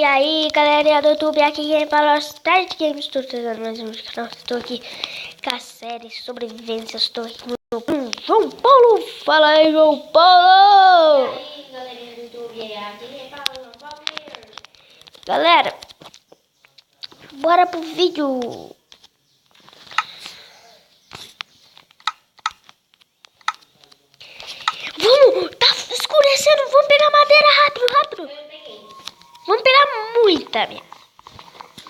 aí, galerinha do YouTube, aqui quem fala é o Start Games, estou trazendo mais um canal, estou aqui com a série Sobrevivência, estou aqui com o João Paulo, fala aí, João Paulo! E aí, galerinha do YouTube, aqui quem fala é o João Paulo. Galera, bora pro vídeo! Vamos, tá escurecendo, vamos pegar madeira rápido. Eu peguei. Vamos pegar muita, minha.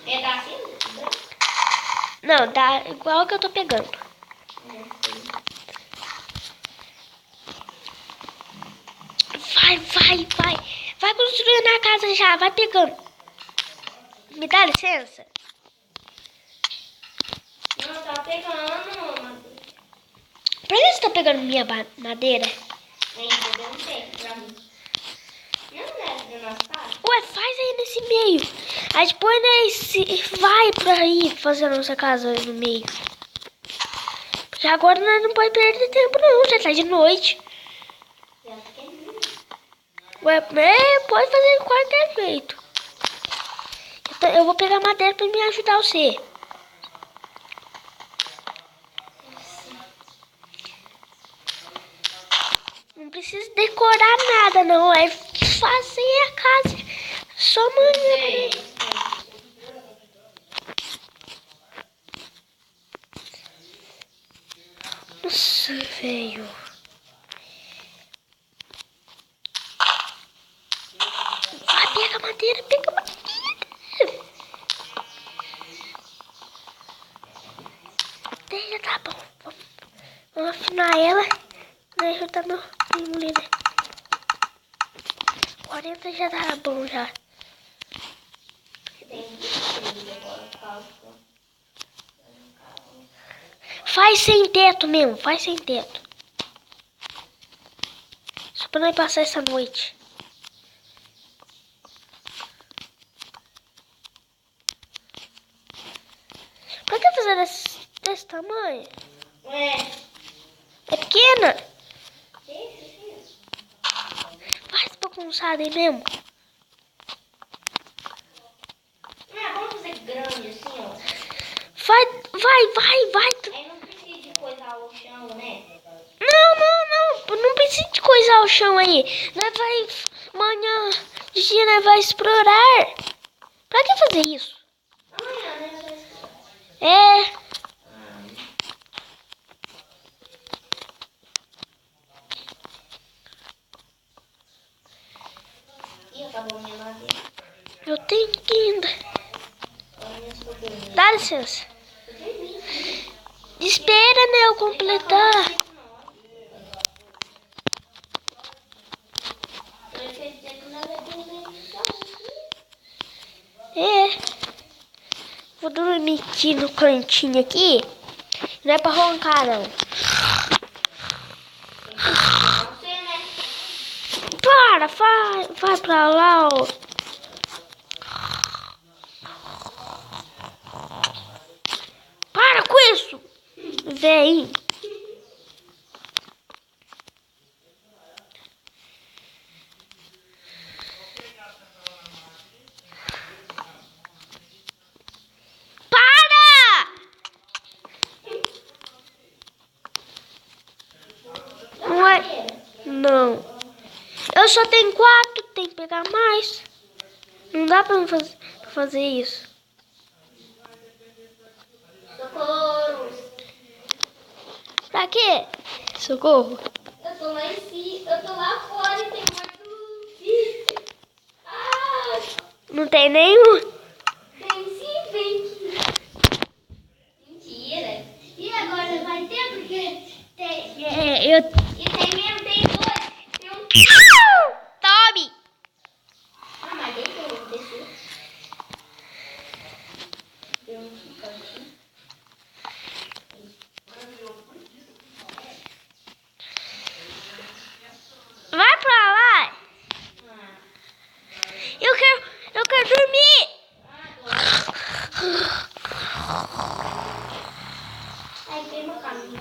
Pedacinho? Não, tá igual que eu tô pegando. Vai construindo a casa já, vai pegando. Me dá licença? Não, tá pegando. Por que você tá pegando minha madeira? Ainda deu um tempo pra mim. Não é do nosso pai? Ué, faz aí nesse meio. Aí depois vai por aí fazer a nossa casa no meio. Porque agora nós não podemos perder tempo não, já tá de noite. Ué, pode fazer de qualquer jeito. Eu vou pegar madeira pra me ajudar você. Não precisa decorar nada não, é fazer a casa. Só maneira. Nossa, velho. Vai, pega madeira. Deixa, tá bom. Vamos afinar ela. Deixa eu dar meu mulher. 40 já tá bom já. Faz sem teto mesmo, faz sem teto. Só pra nós passar essa noite. Pra que fazer desse tamanho? É pequena? Faz bagunçado aí mesmo. Vamos fazer grande assim, ó. Vai. Aí não precisa de coisar o chão, né? Não precisa de coisar o chão aí. Nós vai, amanhã de dia nós vai explorar. Pra que fazer isso? Amanhã, né? É. Ih, acabou minha madeira. Eu tenho que ir. Dá licença. Espera, né, eu completar. É. Vou dormir aqui no cantinho aqui. Não é pra roncar, não. Para, vai pra lá, ó. Para com isso, véi. Para! Não é? Não. Eu só tenho 4, tem que pegar mais. Não dá pra fazer isso. Socorro! Pra quê? Socorro. Eu tô lá em cima, eu tô lá fora e tem muito. Ah! Não tem nenhum? Tem sim, vem aqui. Mentira. E agora vai ter porque tem. Eu... E tem mesmo, tem dois. Tem um. Tome! Ah, mas deixa eu descer. Tem um cantinho. Vai pra lá! Eu quero dormir! Aí tem meu caminho.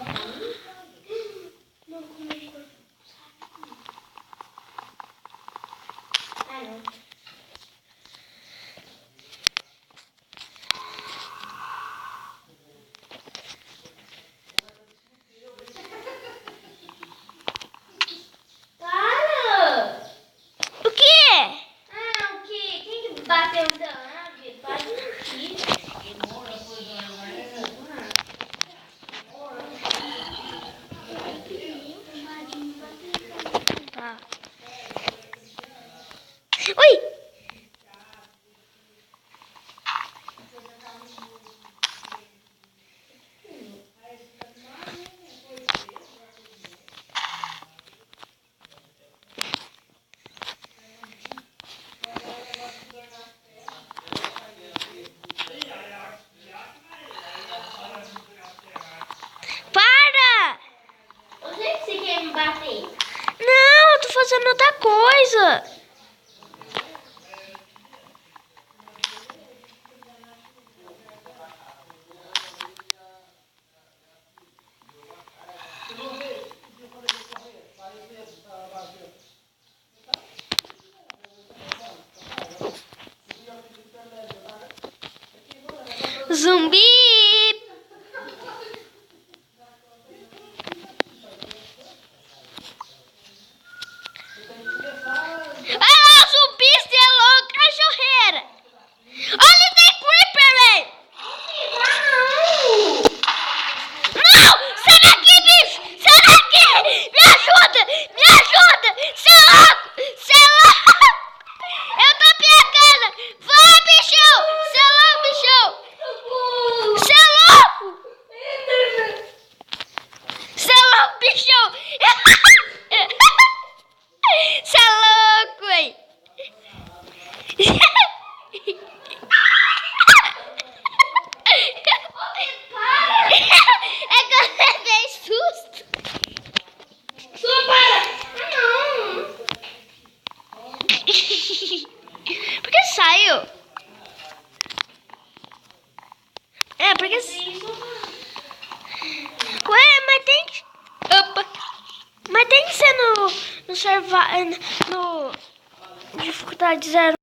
Zumbi! Ah, zumbi, você é louco, cachorreira! Olha, tem creeper, velho! Não! Sai daqui, bicho! Sai daqui! Me ajuda! Me ajuda! Você é louco! Você é louco! Eu tô pegando! Vai, bichão! Você é louco, bichão! Você é louco! Você é louco, bichão! Você é louco, véi! É que eu levei susto! Sua para! Por que saiu? É, porque... Ué, mas tem que... Opa! Mas tem que ser no dificuldade 0.